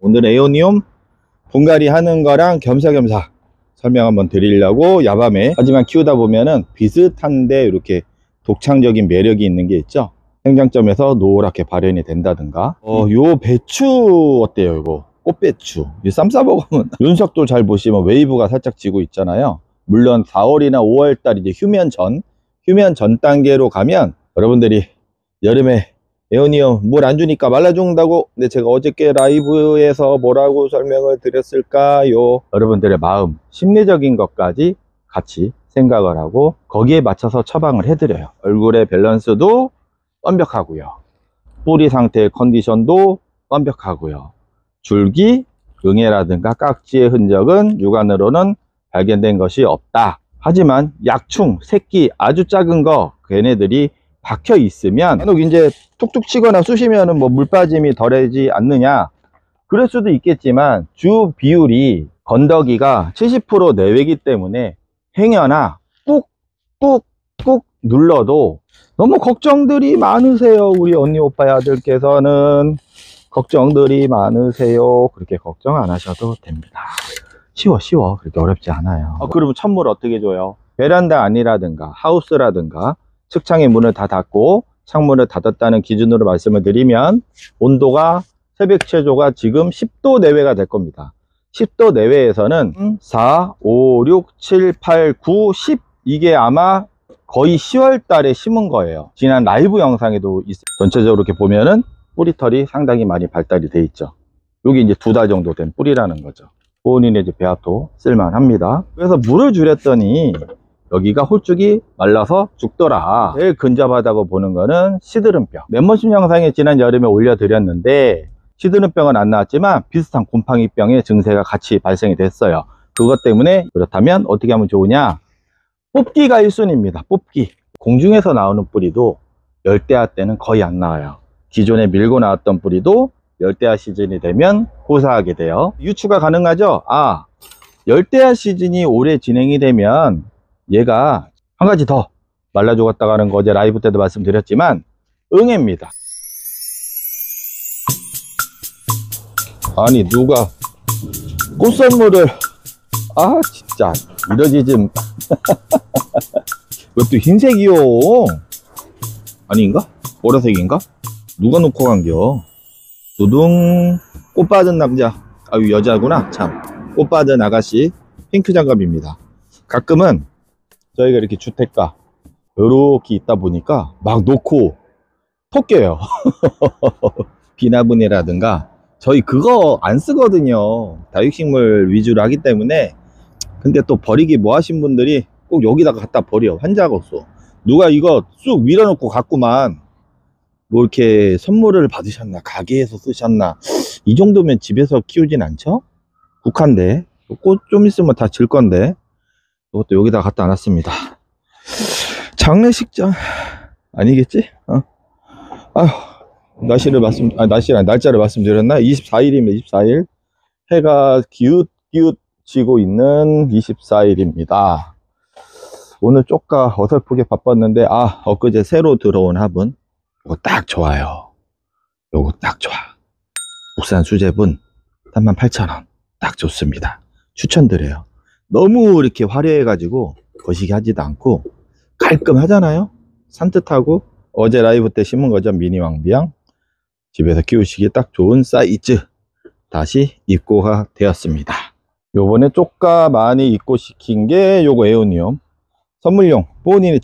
오늘 에오니움 분갈이 하는 거랑 겸사겸사 설명 한번 드리려고 야밤에, 하지만 키우다 보면은 비슷한데 이렇게 독창적인 매력이 있는 게 있죠. 생장점에서 노랗게 발현이 된다든가. 요 배추 어때요? 이거 꽃배추, 이 쌈 싸 먹으면 윤석도 잘 보시면 웨이브가 살짝 지고 있잖아요. 물론 4월이나 5월 달 이제 휴면 전 단계로 가면 여러분들이 여름에 에오니움 물 안 주니까 말라 죽는다고, 근데 제가 어저께 라이브에서 뭐라고 설명을 드렸을까요? 여러분들의 마음, 심리적인 것까지 같이 생각을 하고 거기에 맞춰서 처방을 해드려요. 얼굴의 밸런스도 완벽하고요, 뿌리 상태의 컨디션도 완벽하고요, 줄기, 응애라든가 깍지의 흔적은 육안으로는 발견된 것이 없다. 하지만 약충, 새끼 아주 작은 거, 걔네들이 박혀 있으면 간혹 이제 툭툭 치거나 쑤시면은 뭐 물 빠짐이 덜해지 않느냐, 그럴 수도 있겠지만 주 비율이 건더기가 70% 내외이기 때문에 행여나 꾹꾹꾹 눌러도 너무 걱정들이 많으세요. 우리 언니 오빠야들께서는 걱정들이 많으세요. 그렇게 걱정 안 하셔도 됩니다. 쉬워. 그렇게 어렵지 않아요. 그러면 찬물 어떻게 줘요? 베란다 안이라든가 하우스라든가 측창의 문을 다 닫고 창문을 닫았다는 기준으로 말씀을 드리면 온도가 새벽 최저가 지금 10도 내외가 될 겁니다. 10도 내외에서는 4, 5, 6, 7, 8, 9, 10 이게 아마 거의 10월 달에 심은 거예요. 지난 라이브 영상에도 전체적으로 이렇게 보면은 뿌리털이 상당히 많이 발달이 돼 있죠. 여기 이제 2달 정도 된 뿌리라는 거죠. 본인의 이제 배합도 쓸만합니다. 그래서 물을 줄였더니 여기가 홀쭉이 말라서 죽더라. 제일 근접하다고 보는 거는 시드름병. 멤버십 영상에 지난 여름에 올려드렸는데 시드름병은 안 나왔지만 비슷한 곰팡이병의 증세가 같이 발생이 됐어요. 그것 때문에, 그렇다면 어떻게 하면 좋으냐? 뽑기가 1순위입니다. 뽑기. 공중에서 나오는 뿌리도 열대야 때는 거의 안 나와요. 기존에 밀고 나왔던 뿌리도 열대야 시즌이 되면 고사하게 돼요. 유추가 가능하죠? 열대야 시즌이 올해 진행이 되면 얘가 한 가지 더 말라 죽었다고 하는 거 어제 라이브 때도 말씀드렸지만 응애입니다. 아니 누가 꽃선물을 진짜 이러지 좀. 이것도 흰색이요. 아닌가? 보라색인가? 누가 놓고 간겨? 두둥. 꽃 받은 남자, 여자구나. 참, 꽃 받은 아가씨 핑크 장갑입니다. 가끔은 저희가 이렇게 주택가 이렇게 있다 보니까 막 놓고 톡 깨요. 비나분이라든가 저희 그거 안 쓰거든요. 다육식물 위주로 하기 때문에. 근데 또 버리기 뭐 하신 분들이 꼭 여기다가 갖다 버려. 환자가 없어. 누가 이거 쑥 밀어놓고 갔구만. 뭐 이렇게 선물을 받으셨나, 가게에서 쓰셨나. 이 정도면 집에서 키우진 않죠? 국한데 꽃 좀 있으면 다 질 건데 이것도 여기다 갖다 놨습니다. 장례식장 아니겠지? 날짜를 말씀드렸나? 24일입니다. 24일. 해가 기웃기웃지고 있는 24일입니다. 오늘 쪼까 어설프게 바빴는데, 엊그제 새로 들어온 화분, 이거 딱 좋아요. 요거 딱 좋아. 국산 수제분 38,000원. 딱 좋습니다. 추천드려요. 너무 이렇게 화려해 가지고 거시기 하지도 않고 깔끔하잖아요. 산뜻하고. 어제 라이브 때 심은 거죠. 미니 왕비양. 집에서 키우시기 딱 좋은 사이즈 다시 입고가 되었습니다. 요번에 쪼까 많이 입고 시킨 게 요거 에오니움 선물용. 본인이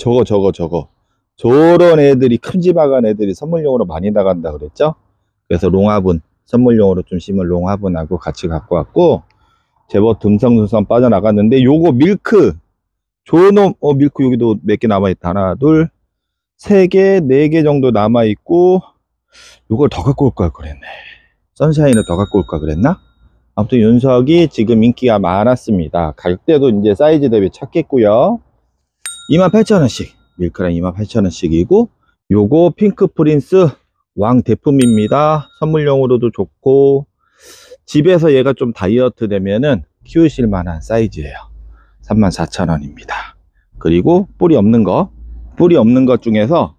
저런 애들이, 큼지막한 애들이 선물용으로 많이 나간다 그랬죠. 그래서 롱화분, 선물용으로 좀 심은 롱화분하고 같이 갖고 왔고, 제법 듬성듬성 빠져나갔는데, 요거 밀크 조놈, 밀크 여기도 몇 개 남아있다. 하나, 둘, 세 개, 네 개 정도 남아있고, 요걸 더 갖고 올 걸 그랬네. 선샤인을 더 갖고 올 걸 그랬나? 아무튼 윤석이 지금 인기가 많았습니다. 가격대도 이제 사이즈 대비 찾겠고요. 28,000원씩, 밀크랑 28,000원씩이고, 요거 핑크 프린스 왕 대품입니다. 선물용으로도 좋고, 집에서 얘가 좀 다이어트 되면은 키우실 만한 사이즈예요. 34,000원입니다. 그리고 뿌리 없는 것 중에서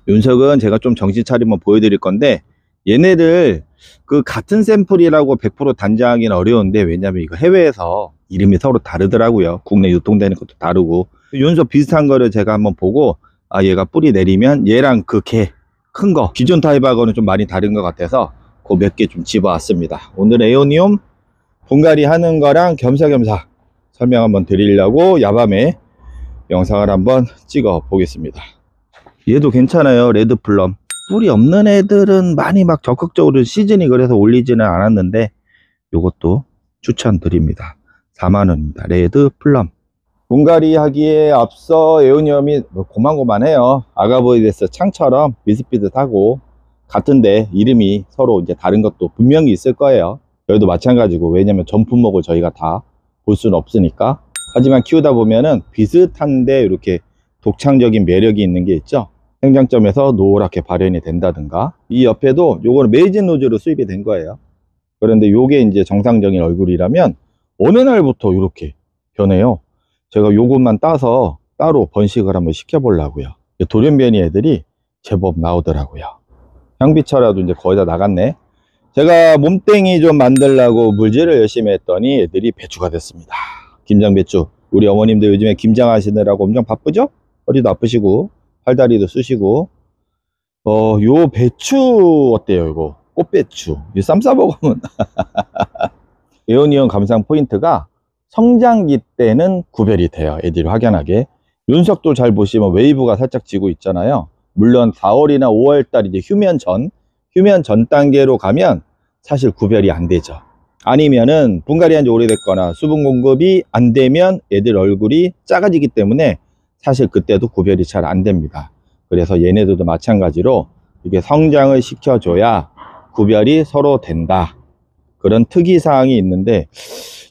윤석은 제가 좀 정신 차리면 보여드릴 건데, 얘네를 그 같은 샘플이라고 100% 단정하기는 어려운데, 왜냐면 이거 해외에서 이름이 서로 다르더라고요. 국내 유통되는 것도 다르고. 윤서 비슷한 거를 제가 한번 보고, 아, 얘가 뿌리 내리면 얘랑 그 개 큰 거 기존 타입하고는 좀 많이 다른 것 같아서 그 몇 개 좀 집어왔습니다. 오늘 에오니움 분갈이 하는 거랑 겸사겸사 설명 한번 드리려고 야밤에 영상을 한번 찍어 보겠습니다. 얘도 괜찮아요. 레드플럼. 뿌리 없는 애들은 많이 막 적극적으로 시즌이 그래서 올리지는 않았는데, 요것도 추천드립니다. 4만원입니다. 레드플럼. 분갈이 하기에 앞서 에오니움이 고만고만해요. 아가보이데스 창처럼 비슷비슷하고 같은데 이름이 서로 이제 다른 것도 분명히 있을 거예요. 여기도 마찬가지고, 왜냐면 전 품목을 저희가 다 볼 수는 없으니까. 하지만 키우다 보면은 비슷한데 이렇게 독창적인 매력이 있는 게 있죠. 생장점에서 노랗게 발현이 된다든가. 이 옆에도 요거는 메이진 로즈로 수입이 된 거예요. 그런데 요게 이제 정상적인 얼굴이라면 어느 날부터 이렇게 변해요. 제가 요것만 따서 따로 번식을 한번 시켜보려고요. 돌연변이 애들이 제법 나오더라고요. 향비차라도 이제 거의 다 나갔네. 제가 몸땡이 좀 만들려고 물질을 열심히 했더니 애들이 배추가 됐습니다. 김장 배추. 우리 어머님들 요즘에 김장 하시느라고 엄청 바쁘죠? 허리도 아프시고 팔다리도 쑤시고. 요 배추 어때요? 이거 꽃배추. 이 쌈 싸 먹으면 에오니움 감상 포인트가 성장기 때는 구별이 돼요. 애들이 확연하게. 윤석도 잘 보시면 웨이브가 살짝 지고 있잖아요. 물론 4월이나 5월달 이제 휴면 전 단계로 가면 사실 구별이 안 되죠. 아니면은 분갈이 한지 오래됐거나 수분 공급이 안 되면 애들 얼굴이 작아지기 때문에 사실 그때도 구별이 잘 안 됩니다. 그래서 얘네들도 마찬가지로 이게 성장을 시켜줘야 구별이 서로 된다. 그런 특이사항이 있는데,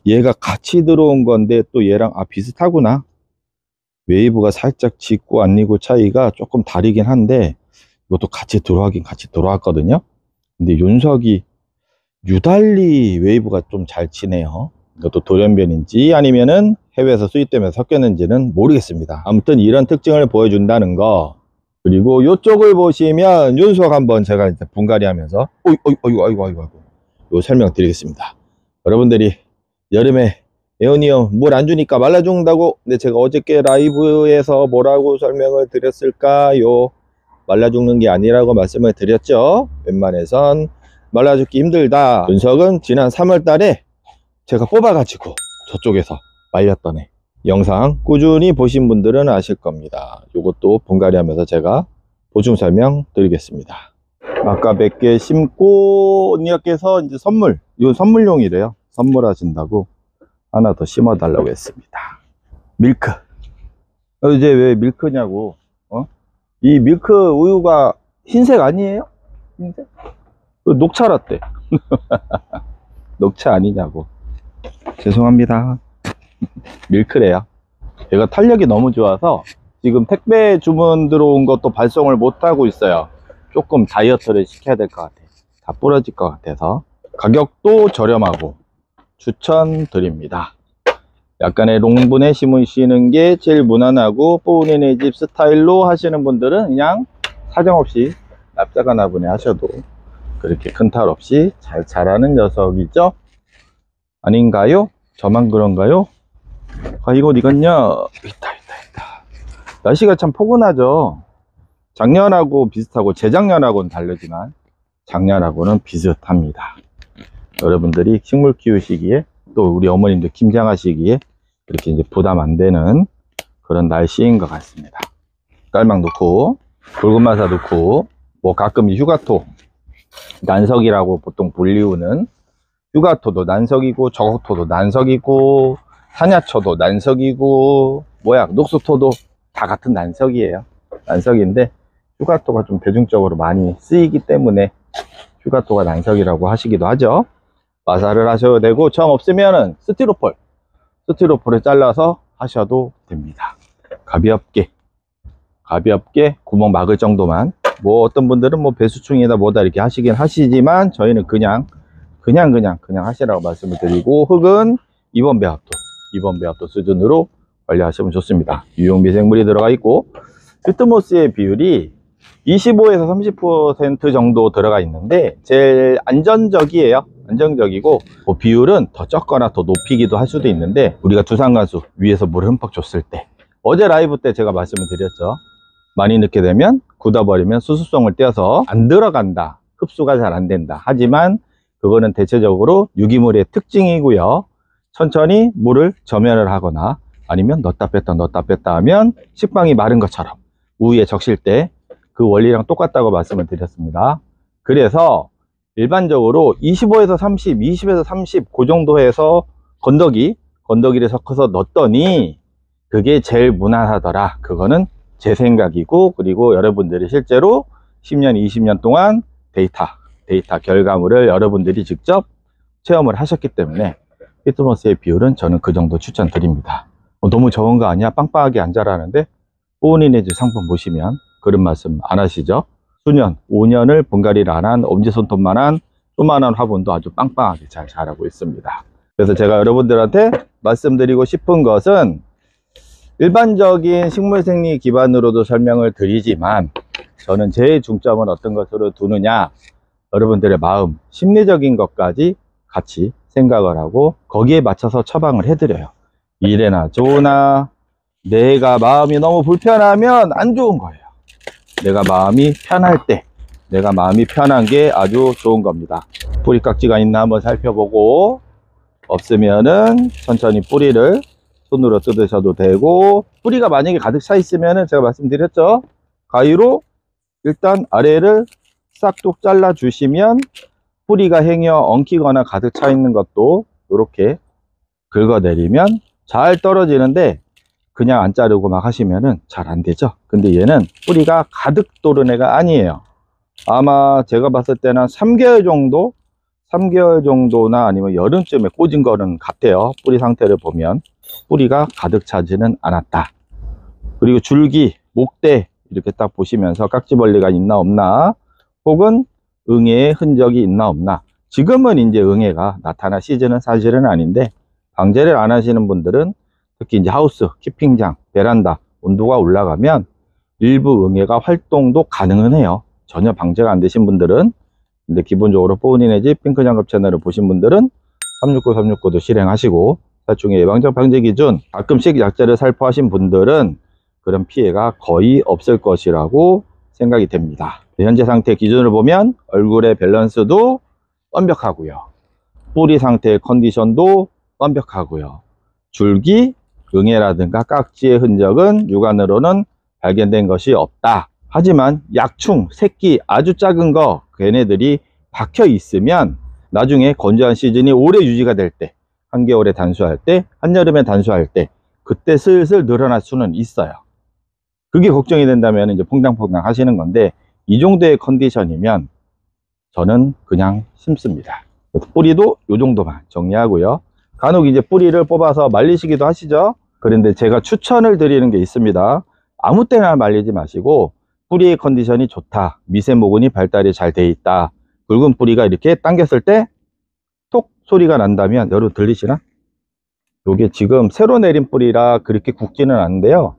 얘가 같이 들어온 건데 또 얘랑 비슷하구나. 웨이브가 살짝 짙고 안 익고 차이가 조금 다르긴 한데, 이것도 같이 들어가긴 같이 들어왔거든요. 근데 윤석이 유달리 웨이브가 좀 잘 치네요. 이것도 돌연변인지 아니면은 해외에서 수입되면서 섞였는지는 모르겠습니다. 아무튼 이런 특징을 보여준다는 거. 그리고 이쪽을 보시면 윤석 한번 제가 이제 분갈이 하면서 아이고 요 설명 드리겠습니다. 여러분들이 여름에 에오니움 물 안 주니까 말라 죽는다고, 근데 제가 어저께 라이브에서 뭐라고 설명을 드렸을까요? 말라 죽는 게 아니라고 말씀을 드렸죠. 웬만해선 말라 죽기 힘들다. 윤석은 지난 3월 달에 제가 뽑아가지고 저쪽에서 말렸던 애. 영상 꾸준히 보신 분들은 아실 겁니다. 요것도 분갈이 하면서 제가 보충 설명 드리겠습니다. 아까 몇 개 심고 언니께서 이제 이건 선물용이래요. 선물하신다고 하나 더 심어 달라고 했습니다. 밀크. 이제 왜 밀크냐고. 이 밀크 우유가 흰색 아니에요? 흰색? 녹차 라떼. 녹차 아니냐고. 죄송합니다. 밀크래요. 얘가 탄력이 너무 좋아서 지금 택배 주문 들어온 것도 발송을 못하고 있어요. 조금 다이어트를 시켜야 될 것 같아요. 다 부러질 것 같아서. 가격도 저렴하고 추천드립니다. 약간의 롱분에 심으시는 게 제일 무난하고, 본인의 집 스타일로 하시는 분들은 그냥 사정없이 납작한 화분에 하셔도 그렇게 큰 탈 없이 잘 자라는 녀석이죠. 아닌가요? 저만 그런가요? 이건 이건요. 있다. 날씨가 참 포근하죠. 작년하고 비슷하고 재작년하고는 다르지만 작년하고는 비슷합니다. 여러분들이 식물 키우시기에, 또 우리 어머님들 김장하시기에 이렇게 이제 부담 안 되는 그런 날씨인 것 같습니다. 깔막 넣고 붉은 마사 넣고, 뭐 가끔 휴가토, 난석이라고 보통 불리우는 휴가토도 난석이고, 저곡토도 난석이고, 산야초도 난석이고, 녹수토도 다 같은 난석이에요. 난석인데 휴가토가 좀 대중적으로 많이 쓰이기 때문에 휴가토가 난석이라고 하시기도 하죠. 마사를 하셔도 되고, 정 없으면은 스티로폴을 잘라서 하셔도 됩니다. 가볍게 구멍 막을 정도만. 뭐 어떤 분들은 뭐 배수충이다 뭐다 이렇게 하시긴 하시지만, 저희는 그냥 하시라고 말씀을 드리고, 흙은 이번 배합도 수준으로 관리하시면 좋습니다. 유용 미생물이 들어가 있고, 피트모스의 비율이 25에서 30% 정도 들어가 있는데 제일 안전적이에요. 안정적이고 뭐 비율은 더 적거나 더 높이기도 할 수도 있는데, 우리가 두산가수 위에서 물을 흠뻑 줬을 때, 어제 라이브 때 제가 말씀을 드렸죠. 많이 넣게 되면 굳어버리면 수수성을 떼어서 안 들어간다, 흡수가 잘 안 된다. 하지만 그거는 대체적으로 유기물의 특징이고요. 천천히 물을 저면을 하거나 아니면 넣었다 뺐다 하면 식빵이 마른 것처럼 우유에 적실 때 그 원리랑 똑같다고 말씀을 드렸습니다. 그래서 일반적으로 25에서 30, 20에서 30 그 정도 해서 건더기를 섞어서 넣었더니 그게 제일 무난하더라. 그거는 제 생각이고, 그리고 여러분들이 실제로 10년, 20년 동안 데이터 결과물을 여러분들이 직접 체험을 하셨기 때문에 피트모스의 비율은 저는 그 정도 추천드립니다. 너무 적은 거 아니야? 빵빵하게 안 자라는데? 뽀니네즈 상품 보시면 그런 말씀 안 하시죠? 수년, 5년을 분갈이를 안 한 엄지손톱만한 조만한 화분도 아주 빵빵하게 잘 자라고 있습니다. 그래서 제가 여러분들한테 말씀드리고 싶은 것은, 일반적인 식물생리 기반으로도 설명을 드리지만 저는 제 중점은 어떤 것으로 두느냐, 여러분들의 마음, 심리적인 것까지 같이 생각을 하고 거기에 맞춰서 처방을 해드려요. 이래나 저래나 내가 마음이 너무 불편하면 안 좋은 거예요. 내가 마음이 편할 때, 내가 마음이 편한 게 아주 좋은 겁니다. 뿌리깍지가 있나 한번 살펴보고, 없으면은 천천히 뿌리를 손으로 뜯으셔도 되고, 뿌리가 만약에 가득 차 있으면은 제가 말씀드렸죠, 가위로 일단 아래를 싹둑 잘라 주시면 뿌리가 행여 엉키거나 가득 차 있는 것도 이렇게 긁어내리면 잘 떨어지는데, 그냥 안 자르고 막 하시면은 잘 안 되죠. 근데 얘는 뿌리가 가득 도른 애가 아니에요. 아마 제가 봤을 때는 3개월 정도나 아니면 여름쯤에 꽂은 거는 같아요. 뿌리 상태를 보면 뿌리가 가득 차지는 않았다. 그리고 줄기, 목대 이렇게 딱 보시면서 깍지벌레가 있나 없나, 혹은 응애의 흔적이 있나 없나. 지금은 이제 응애가 나타날 시즌은 사실은 아닌데, 방제를 안 하시는 분들은 특히 이제 하우스, 키핑장, 베란다 온도가 올라가면 일부 응애가 활동도 가능은 해요. 전혀 방제가 안 되신 분들은. 근데 기본적으로 뽀니네즈 핑크장갑 채널을 보신 분들은 369도 실행하시고, 살충의 예방적 방제 기준 가끔씩 약재를 살포하신 분들은 그런 피해가 거의 없을 것이라고 생각이 됩니다. 현재 상태 기준을 보면 얼굴의 밸런스도 완벽하고요, 뿌리 상태의 컨디션도 완벽하고요, 줄기, 응애라든가 깍지의 흔적은 육안으로는 발견된 것이 없다. 하지만 약충, 새끼 아주 작은 거, 걔네들이 박혀 있으면 나중에 건조한 시즌이 오래 유지가 될 때, 한겨울에 단수할 때, 한여름에 단수할 때, 그때 슬슬 늘어날 수는 있어요. 그게 걱정이 된다면 이제 퐁당퐁당 하시는 건데, 이 정도의 컨디션이면 저는 그냥 심습니다. 뿌리도 이 정도만 정리하고요. 간혹 이제 뿌리를 뽑아서 말리시기도 하시죠. 그런데 제가 추천을 드리는 게 있습니다. 아무 때나 말리지 마시고, 뿌리의 컨디션이 좋다, 미세모근이 발달이 잘 돼 있다, 굵은 뿌리가 이렇게 당겼을 때 톡 소리가 난다면, 여러분 들리시나? 이게 지금 새로 내린 뿌리라 그렇게 굵지는 않은데요,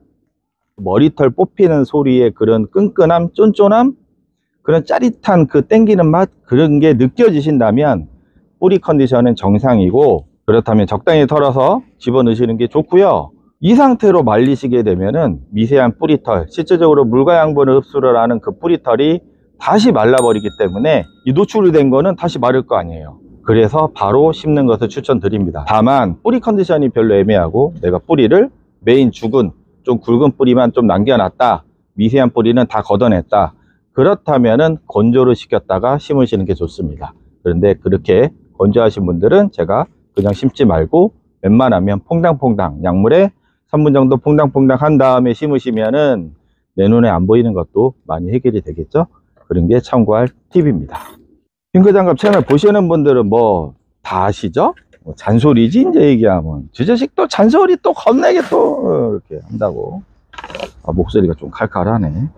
머리털 뽑히는 소리의 그런 끈끈함, 쫀쫀함, 그런 짜릿한 그 땡기는 맛, 그런 게 느껴지신다면 뿌리 컨디션은 정상이고, 그렇다면 적당히 털어서 집어넣으시는 게 좋고요. 이 상태로 말리시게 되면은 미세한 뿌리털, 실질적으로 물과 양분을 흡수를 하는 그 뿌리털이 다시 말라버리기 때문에 이 노출이 된 거는 다시 마를 거 아니에요. 그래서 바로 심는 것을 추천드립니다. 다만 뿌리 컨디션이 별로 애매하고 내가 뿌리를 메인 죽은 좀 굵은 뿌리만 좀 남겨놨다, 미세한 뿌리는 다 걷어냈다, 그렇다면은 건조를 시켰다가 심으시는 게 좋습니다. 그런데 그렇게 건조하신 분들은 제가 그냥 심지 말고 웬만하면 퐁당퐁당 약물에 3분 정도 퐁당퐁당 한 다음에 심으시면은 내 눈에 안 보이는 것도 많이 해결이 되겠죠. 그런 게 참고할 팁입니다. 핑크장갑 채널 보시는 분들은 뭐 다 아시죠? 뭐 잔소리지 이제 얘기하면. 저 자식 또 잔소리 또 겁나게 또 이렇게 한다고. 목소리가 좀 칼칼하네.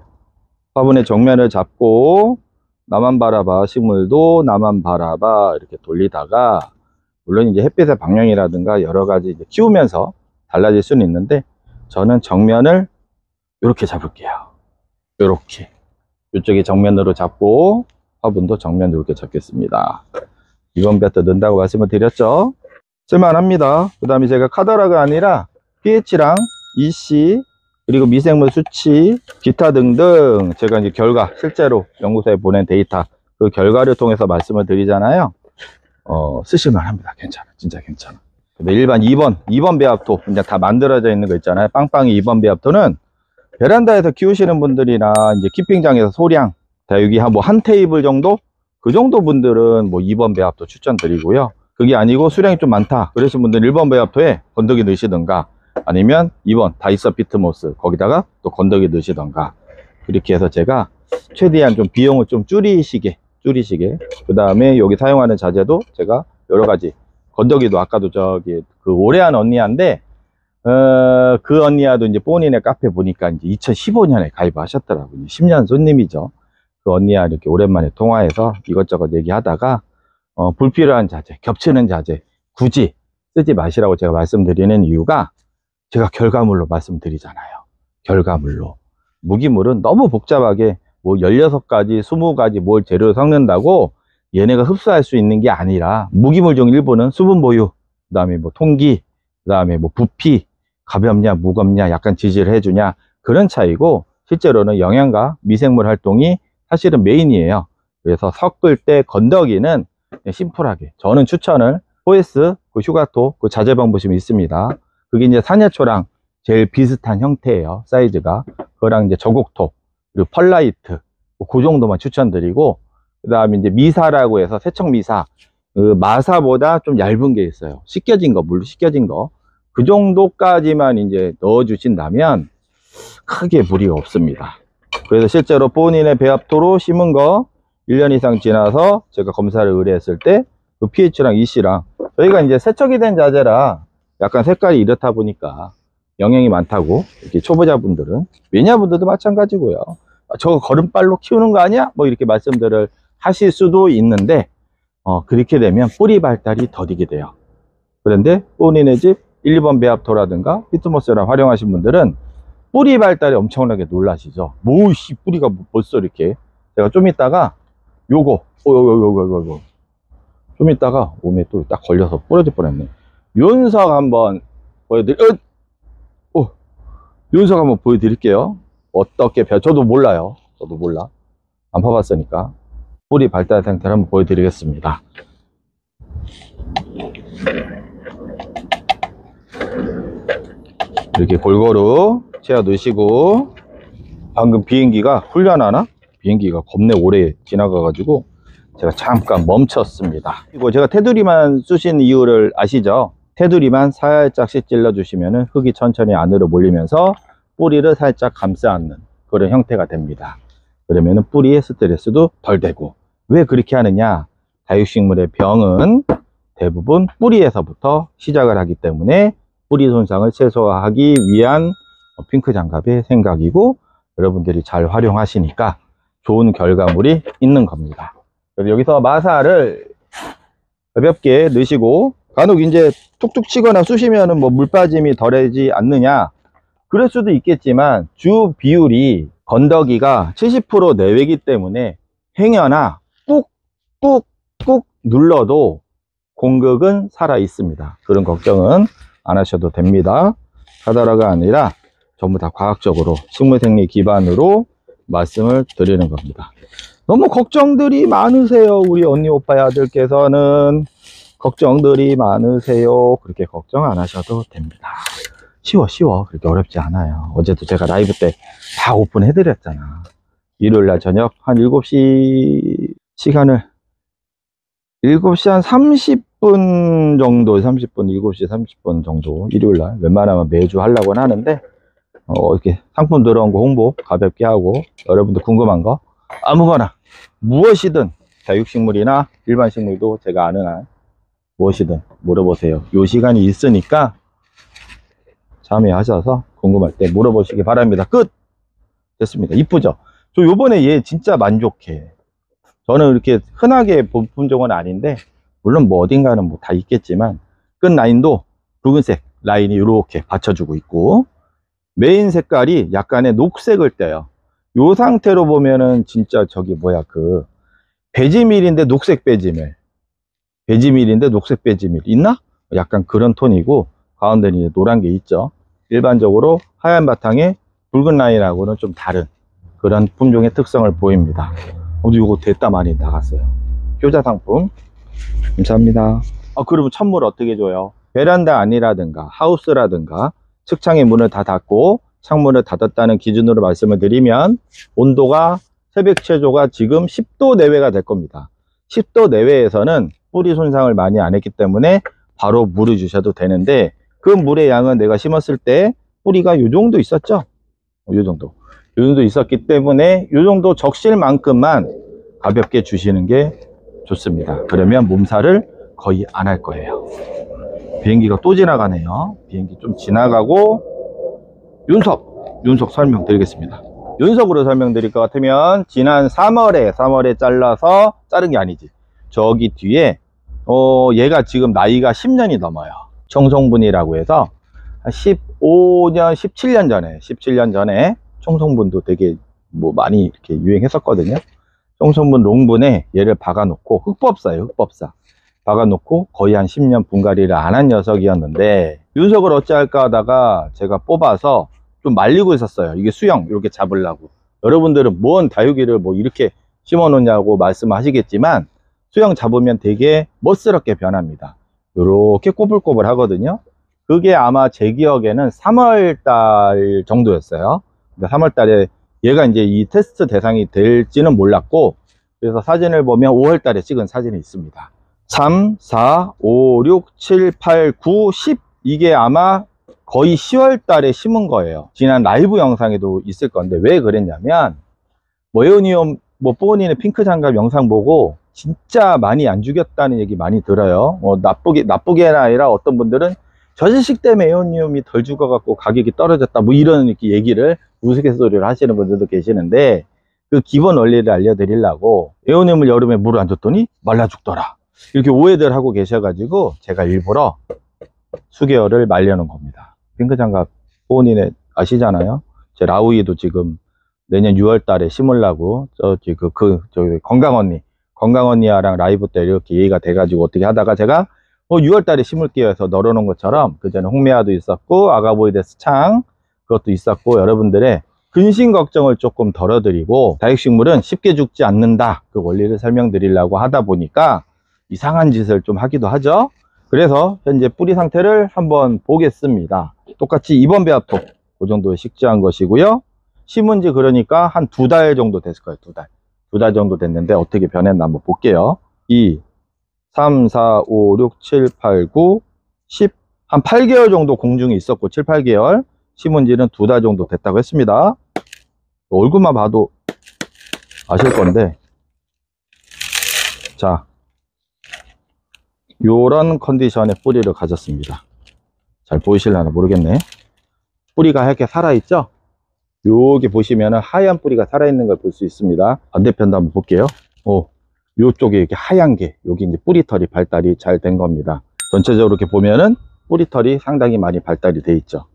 화분의 정면을 잡고 나만 바라봐, 식물도 나만 바라봐 이렇게 돌리다가, 물론 이제 햇빛의 방향이라든가 여러 가지 이제 키우면서 달라질 수는 있는데, 저는 정면을 이렇게 잡을게요. 이렇게 이쪽에 정면으로 잡고 화분도 정면으로 이렇게 잡겠습니다. 2번 배합도 넣는다고 말씀을 드렸죠. 쓸만합니다. 그 다음에 제가 카더라가 아니라 pH랑 EC 그리고 미생물 수치 기타 등등 제가 이제 결과 실제로 연구소에 보낸 데이터 그 결과를 통해서 말씀을 드리잖아요. 쓰실만 합니다. 괜찮아. 진짜 괜찮아. 근데 일반 2번 배합토 그냥 다 만들어져 있는 거 있잖아요. 빵빵이 2번 배합토는 베란다에서 키우시는 분들이나 이제 키핑장에서 소량 다육이 한 테이블 정도 그 정도 분들은 뭐 2번 배합토 추천드리고요. 그게 아니고 수량이 좀 많다 그러신 분들은 1번 배합토에 건더기 넣으시던가 아니면 2번 다이서피트모스 거기다가 또 건더기 넣으시던가 그렇게 해서 제가 최대한 좀 비용을 좀 줄이시게 그 다음에 여기 사용하는 자재도 제가 여러가지 건더기도 아까도 저기 그 오래한 언니한데 그 언니야도 이제 본인의 카페 보니까 이제 2015년에 가입하셨더라고요. 10년 손님이죠. 그 언니야 이렇게 오랜만에 통화해서 이것저것 얘기하다가 불필요한 자재, 겹치는 자재 굳이 쓰지 마시라고 제가 말씀드리는 이유가 제가 결과물로 말씀드리잖아요. 결과물로. 무기물은 너무 복잡하게 뭐 16가지, 20가지 뭘 재료를 섞는다고 얘네가 흡수할 수 있는 게 아니라 무기물 중 일부는 수분 보유, 그 다음에 뭐 통기, 그 다음에 뭐 부피, 가볍냐, 무겁냐, 약간 지지를 해주냐 그런 차이고 실제로는 영양과 미생물 활동이 사실은 메인이에요. 그래서 섞을 때 건더기는 심플하게 저는 추천을 OS, 그 휴가토, 그 자재방 보시면 있습니다. 그게 이제 산야초랑 제일 비슷한 형태예요. 사이즈가. 그거랑 이제 저곡토, 그리고 펄라이트, 그 정도만 추천드리고, 그 다음에 이제 미사라고 해서 세척미사, 그 마사보다 좀 얇은 게 있어요. 씻겨진 거, 물로 씻겨진 거. 그 정도까지만 이제 넣어주신다면 크게 무리가 없습니다. 그래서 실제로 본인의 배합토로 심은 거 1년 이상 지나서 제가 검사를 의뢰했을 때 그 pH랑 EC랑 저희가 이제 세척이 된 자재라 약간 색깔이 이렇다 보니까 영양이 많다고 이렇게 초보자분들은 매니아분들도 마찬가지고요. 저거 거름발로 키우는 거 아니야? 뭐 이렇게 말씀들을 하실 수도 있는데 그렇게 되면 뿌리 발달이 더디게 돼요. 그런데 본인의 집 1, 2번 배합토라든가 피트모스를 활용하신 분들은 뿌리 발달이 엄청나게 놀라시죠. 뭐씨 뿌리가 벌써 이렇게 제가 좀 이따가 요거 좀 이따가 몸에 또 딱 걸려서 부러질 뻔했네. 윤석 한번 윤석 한번 보여드릴게요. 어떻게 저도 몰라요. 저도 몰라. 안 파봤으니까 뿌리 발달 상태를 한번 보여드리겠습니다. 이렇게 골고루 채워 넣으시고 방금 비행기가 훈련하나? 비행기가 겁내 오래 지나가 가지고 제가 잠깐 멈췄습니다. 그리고 제가 테두리만 쑤신 이유를 아시죠? 테두리만 살짝씩 찔러 주시면 흙이 천천히 안으로 몰리면서 뿌리를 살짝 감싸 안는 그런 형태가 됩니다. 그러면 뿌리의 스트레스도 덜 되고. 왜 그렇게 하느냐? 다육식물의 병은 대부분 뿌리에서부터 시작을 하기 때문에 뿌리 손상을 최소화하기 위한 핑크 장갑의 생각이고 여러분들이 잘 활용하시니까 좋은 결과물이 있는 겁니다. 그래서 여기서 마사를 가볍게 넣으시고 간혹 이제 툭툭 치거나 쑤시면은 뭐 물 빠짐이 덜해지지 않느냐 그럴 수도 있겠지만 주 비율이 건더기가 70% 내외이기 때문에 행여나 꾹꾹꾹 눌러도 공극은 살아 있습니다. 그런 걱정은 안 하셔도 됩니다. 카더라가 아니라 전부 다 과학적으로 식물생리 기반으로 말씀을 드리는 겁니다. 너무 걱정들이 많으세요. 우리 언니 오빠의 아들께서는 걱정들이 많으세요. 그렇게 걱정 안 하셔도 됩니다. 쉬워. 그렇게 어렵지 않아요. 어제도 제가 라이브 때 다 오픈해 드렸잖아. 일요일날 저녁 한 7시 시간을 7시 한 30분 정도 7시 30분 정도 일요일날 웬만하면 매주 하려고 하는데 이렇게 상품 들어온 거 홍보 가볍게 하고 여러분들 궁금한 거 아무거나 무엇이든 다육식물이나 일반 식물도 제가 아는 한 무엇이든 물어보세요. 요 시간이 있으니까 참여하셔서 궁금할 때 물어보시기 바랍니다. 끝! 됐습니다. 이쁘죠? 저 요번에 얘 진짜 만족해. 저는 이렇게 흔하게 본 품종은 아닌데 물론 뭐 어딘가는 뭐 다 있겠지만 끝 라인도 붉은색 라인이 이렇게 받쳐주고 있고 메인 색깔이 약간의 녹색을 떼요. 요 상태로 보면은 진짜 저기 뭐야, 그 배지밀인데 녹색 배지밀, 배지밀인데 녹색 배지밀 있나? 약간 그런 톤이고, 가운데는 이제 노란 게 있죠. 일반적으로 하얀 바탕에 붉은 라인하고는 좀 다른 그런 품종의 특성을 보입니다. 이거 됐다 많이 나갔어요. 효자 상품 감사합니다. 그러면 천물 어떻게 줘요? 베란다 안이라든가 하우스라든가 측창의 문을 다 닫고 창문을 닫았다는 기준으로 말씀을 드리면, 온도가 새벽 최저가 지금 10도 내외가 될 겁니다. 10도 내외에서는 뿌리 손상을 많이 안 했기 때문에 바로 물을 주셔도 되는데, 그 물의 양은 내가 심었을 때 뿌리가 요 정도 있었죠. 요 정도 있었기 때문에 요 정도 적실 만큼만 가볍게 주시는 게 좋습니다. 그러면 몸살을 거의 안 할 거예요. 비행기가 또 지나가네요. 비행기 좀 지나가고 윤석 설명드리겠습니다. 윤석으로 설명드릴 것 같으면, 지난 3월에 잘라서 자른 게 아니지, 저기 뒤에 얘가 지금 나이가 10년이 넘어요. 청송분이라고 해서 15년 17년 전에 청송분도 되게 뭐 많이 이렇게 유행했었거든요. 청송분 롱분에 얘를 박아놓고, 흑법사예요, 흑법사. 박아놓고 거의 한 10년 분갈이를 안 한 녀석이었는데, 윤석을 어찌할까 하다가 제가 뽑아서 좀 말리고 있었어요. 이게 수영 이렇게 잡으려고. 여러분들은 뭔 다육이를 뭐 이렇게 심어 놓냐고 말씀하시겠지만, 수영 잡으면 되게 멋스럽게 변합니다. 이렇게 꼬불꼬불 하거든요. 그게 아마 제 기억에는 3월달 정도였어요. 3월달에 얘가 이제 이 테스트 대상이 될지는 몰랐고, 그래서 사진을 보면 5월달에 찍은 사진이 있습니다. 3, 4, 5, 6, 7, 8, 9, 10 이게 아마 거의 10월달에 심은 거예요. 지난 라이브 영상에도 있을 건데, 왜 그랬냐면, 에오니움 뽀니는 핑크 장갑 영상 보고 진짜 많이 안 죽였다는 얘기 많이 들어요. 나쁘게는 아니라 어떤 분들은 저 자식 때문에 에오니움이 덜 죽어갖고 가격이 떨어졌다 뭐 이런 얘기를 우스갯소리를 하시는 분들도 계시는데, 그 기본 원리를 알려드리려고, 에오니움을 여름에 물을 안 줬더니 말라 죽더라 이렇게 오해들 하고 계셔가지고 제가 일부러 수개월을 말려놓은 겁니다. 핑크장갑 뽀니네 아시잖아요. 제 라우이도 지금 내년 6월 달에 심으려고 저기 건강언니랑 라이브 때 이렇게 얘기가 돼가지고 어떻게 하다가 제가 6월 달에 심을게요 해서 널어놓은 것처럼, 그전에 홍매화도 있었고 아가보이데스 창 그것도 있었고, 여러분들의 근심 걱정을 조금 덜어드리고, 다육식물은 쉽게 죽지 않는다 그 원리를 설명드리려고 하다 보니까 이상한 짓을 좀 하기도 하죠. 그래서 현재 뿌리 상태를 한번 보겠습니다. 똑같이 2번 배합톱 그 정도에 식재한 것이고요. 심은 지 그러니까 한 2달 정도 됐을 거예요. 2달 정도 됐는데 어떻게 변했나 한번 볼게요. 2, 3, 4, 5, 6, 7, 8, 9, 10 한 8개월 정도 공중에 있었고, 7, 8개월 심은 지는 2달 정도 됐다고 했습니다. 얼굴만 봐도 아실 건데, 자, 요런 컨디션의 뿌리를 가졌습니다. 잘 보이실려나 모르겠네. 뿌리가 하얗게 살아있죠? 여기 보시면은 하얀 뿌리가 살아있는 걸 볼 수 있습니다. 반대편도 한번 볼게요. 요쪽에 이렇게 하얀 게, 여기 이제 뿌리털이 발달이 잘 된 겁니다. 전체적으로 이렇게 보면은 뿌리털이 상당히 많이 발달이 돼 있죠.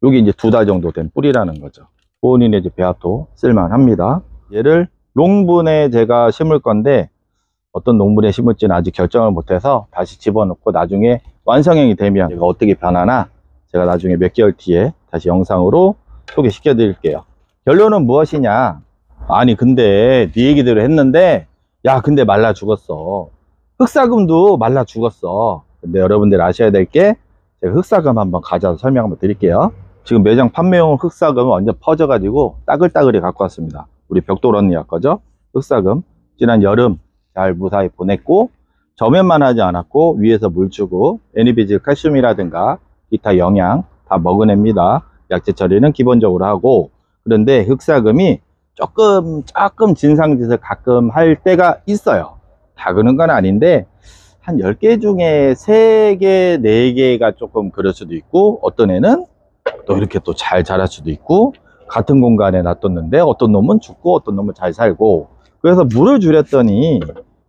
여기 이제 2달 정도 된 뿌리라는 거죠. 본인의 이제 배합도 쓸만합니다. 얘를 롱분에 제가 심을 건데, 어떤 농분에 심을지는 아직 결정을 못해서 다시 집어넣고, 나중에 완성형이 되면 얘가 어떻게 변하나 제가 나중에 몇 개월 뒤에 다시 영상으로 소개시켜 드릴게요. 결론은 무엇이냐, 아니 근데 네 얘기대로 했는데, 야 근데 말라 죽었어. 흑사금도 말라 죽었어. 근데 여러분들 아셔야 될 게, 제가 흑사금 한번 가져와서 설명 한번 드릴게요. 지금 매장 판매용 흑사금은 완전 퍼져 가지고 따글따글히 갖고 왔습니다. 우리 벽돌 언니 거죠. 흑사금 지난 여름 잘 무사히 보냈고, 저면만 하지 않았고 위에서 물 주고 애니비질 칼슘이라든가 기타 영양 다 먹어냅니다. 약재 처리는 기본적으로 하고. 그런데 흑사금이 조금 진상짓을 가끔 할 때가 있어요. 다 그런 건 아닌데, 한 10개 중에 3개, 4개가 조금 그럴 수도 있고, 어떤 애는 또 이렇게 또 잘 자랄 수도 있고, 같은 공간에 놔뒀는데 어떤 놈은 죽고 어떤 놈은 잘 살고. 그래서 물을 줄였더니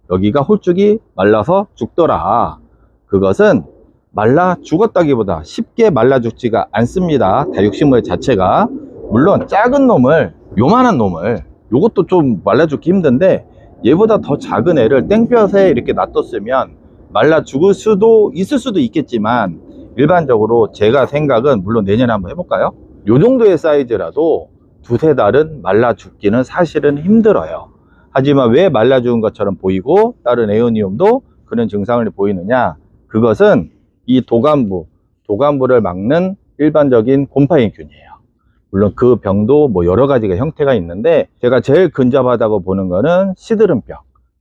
여기가 홀쭉이 말라서 죽더라. 그것은 말라 죽었다기보다 쉽게 말라 죽지가 않습니다. 다육식물 자체가. 물론 작은 놈을 요만한 놈을, 요것도 좀 말라주기 힘든데 얘보다 더 작은 애를 땡볕에 이렇게 놔뒀으면 말라 죽을 수도 있을 수도 있겠지만, 일반적으로 제가 생각은, 물론 내년에 한번 해볼까요? 요 정도의 사이즈라도 두세 달은 말라 죽기는 사실은 힘들어요. 하지만 왜 말라 죽은 것처럼 보이고 다른 에어니움도 그런 증상을 보이느냐, 그것은 이 도간부를 막는 일반적인 곰팡이균이에요. 물론 그 병도 뭐 여러 가지가 형태가 있는데, 제가 제일 근접하다고 보는 거는 시드름병,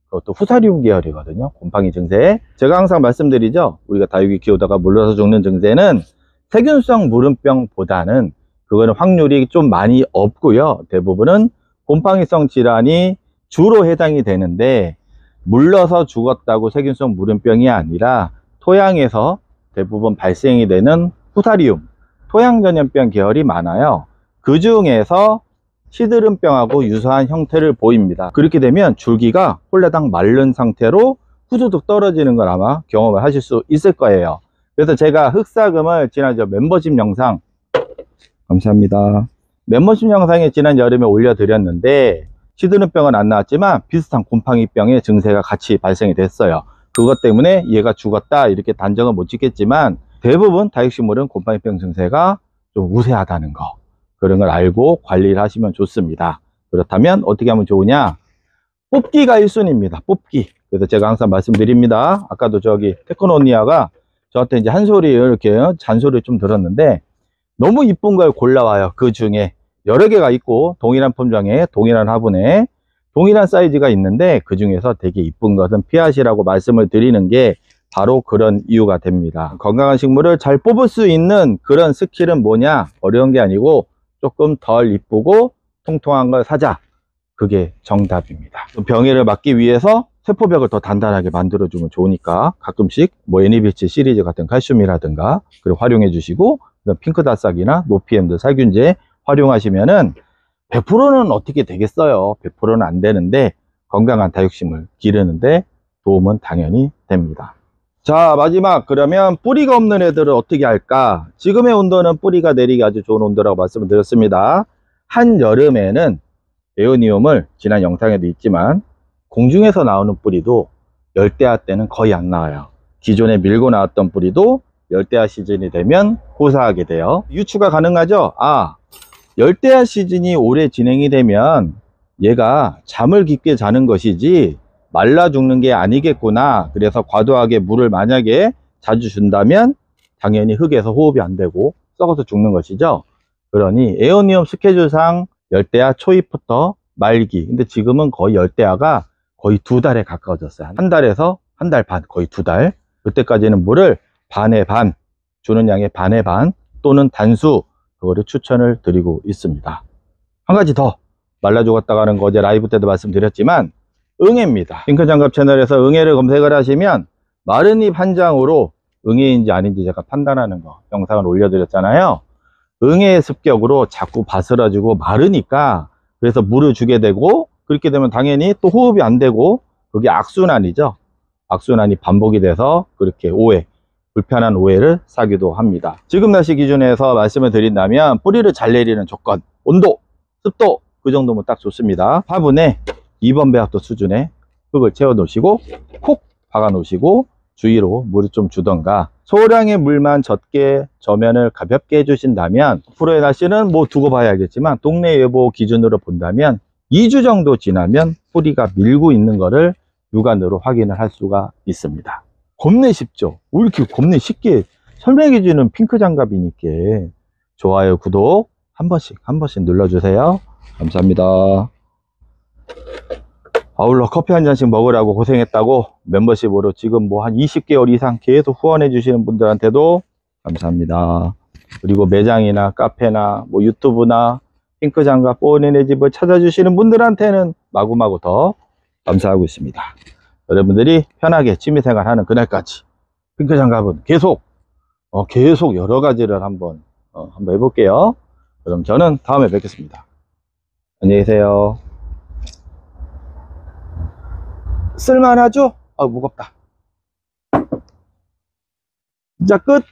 그것도 후사리움 계열이거든요. 곰팡이 증세. 제가 항상 말씀드리죠, 우리가 다육이 키우다가 물러서 죽는 증세는 세균성 무름병보다는 그거는 확률이 좀 많이 없고요. 대부분은 곰팡이성 질환이 주로 해당이 되는데, 물러서 죽었다고 세균성 무름병이 아니라 토양에서 대부분 발생이 되는 후사리움, 토양전염병 계열이 많아요. 그 중에서 시드름병하고 유사한 형태를 보입니다. 그렇게 되면 줄기가 홀라당 마른 상태로 후두둑 떨어지는 걸 아마 경험을 하실 수 있을 거예요. 그래서 제가 흑사금을 지난 멤버십 영상, 감사합니다, 멤버십 영상에 지난 여름에 올려드렸는데, 시드름병은 안 나왔지만 비슷한 곰팡이병의 증세가 같이 발생이 됐어요. 그것 때문에 얘가 죽었다 이렇게 단정은 못 짓겠지만, 대부분 다육식물은 곰팡이병 증세가 좀 우세하다는 거, 그런 걸 알고 관리를 하시면 좋습니다. 그렇다면 어떻게 하면 좋으냐? 뽑기가 1순위입니다. 뽑기. 그래서 제가 항상 말씀드립니다. 아까도 저기 테크노니아가 저한테 이제 한 소리, 이렇게 잔소리를 좀 들었는데, 너무 이쁜 걸 골라와요. 그 중에 여러 개가 있고 동일한 품종에 동일한 화분에 동일한 사이즈가 있는데, 그 중에서 되게 이쁜 것은 피하시라고 말씀을 드리는 게 바로 그런 이유가 됩니다. 건강한 식물을 잘 뽑을 수 있는 그런 스킬은 뭐냐? 어려운 게 아니고 조금 덜 이쁘고 통통한 걸 사자, 그게 정답입니다. 병해를 막기 위해서 세포벽을 더 단단하게 만들어주면 좋으니까 가끔씩 뭐 애니비치 시리즈 같은 칼슘이라든가 그걸 활용해 주시고, 핑크다싹이나 노피엠드 살균제 활용하시면은 100%는 어떻게 되겠어요. 100%는 안 되는데 건강한 다육식물 기르는데 도움은 당연히 됩니다. 자, 마지막, 그러면 뿌리가 없는 애들은 어떻게 할까? 지금의 온도는 뿌리가 내리기 아주 좋은 온도라고 말씀을 드렸습니다. 한여름에는 에어니움을 지난 영상에도 있지만 공중에서 나오는 뿌리도 열대야 때는 거의 안 나와요. 기존에 밀고 나왔던 뿌리도 열대야 시즌이 되면 고사하게 돼요. 유추가 가능하죠? 열대야 시즌이 오래 진행이 되면 얘가 잠을 깊게 자는 것이지 말라 죽는 게 아니겠구나. 그래서 과도하게 물을 만약에 자주 준다면 당연히 흙에서 호흡이 안 되고 썩어서 죽는 것이죠. 그러니 에어니움 스케줄상 열대야 초입부터 말기, 근데 지금은 거의 열대야가 거의 2달에 가까워졌어요. 한 달에서 한 달 반, 거의 2달. 그때까지는 물을 반의 반, 주는 양의 반의 반 또는 단수, 그거를 추천을 드리고 있습니다. 한 가지 더, 말라 죽었다고 하는 거 어제 라이브 때도 말씀드렸지만 응애입니다. 핑크장갑 채널에서 응애를 검색을 하시면 마른 잎 한 장으로 응애인지 아닌지 제가 판단하는 거 영상을 올려드렸잖아요. 응애의 습격으로 자꾸 바스러지고 마르니까, 그래서 물을 주게 되고, 그렇게 되면 당연히 또 호흡이 안 되고, 그게 악순환이죠. 악순환이 반복이 돼서 그렇게 불편한 오해를 사기도 합니다. 지금 날씨 기준에서 말씀을 드린다면 뿌리를 잘 내리는 조건, 온도, 습도, 그 정도면 딱 좋습니다. 화분에 2번 배합도 수준의 흙을 채워 놓으시고 콕 박아 놓으시고 주위로 물을 좀 주던가, 소량의 물만 젖게 저면을 가볍게 해주신다면, 프로의 날씨는 뭐 두고 봐야겠지만 동네 예보 기준으로 본다면 2주 정도 지나면 뿌리가 밀고 있는 거를 육안으로 확인을 할 수가 있습니다. 겁내 쉽죠? 왜 이렇게 겁내 쉽게 설명해 주는 핑크 장갑이니까. 좋아요, 구독 한 번씩 눌러주세요. 감사합니다. 아울러 커피 한 잔씩 먹으라고 고생했다고 멤버십으로 지금 뭐 한 20개월 이상 계속 후원해 주시는 분들한테도 감사합니다. 그리고 매장이나 카페나 뭐 유튜브나 핑크장갑 뽀니네 집을 찾아주시는 분들한테는 마구마구 더 감사하고 있습니다. 여러분들이 편하게 취미생활 하는 그날까지 핑크장갑은 계속 여러 가지를 한번 해볼게요. 그럼 저는 다음에 뵙겠습니다. 안녕히 계세요. 쓸만하죠? 무겁다. 자, 끝.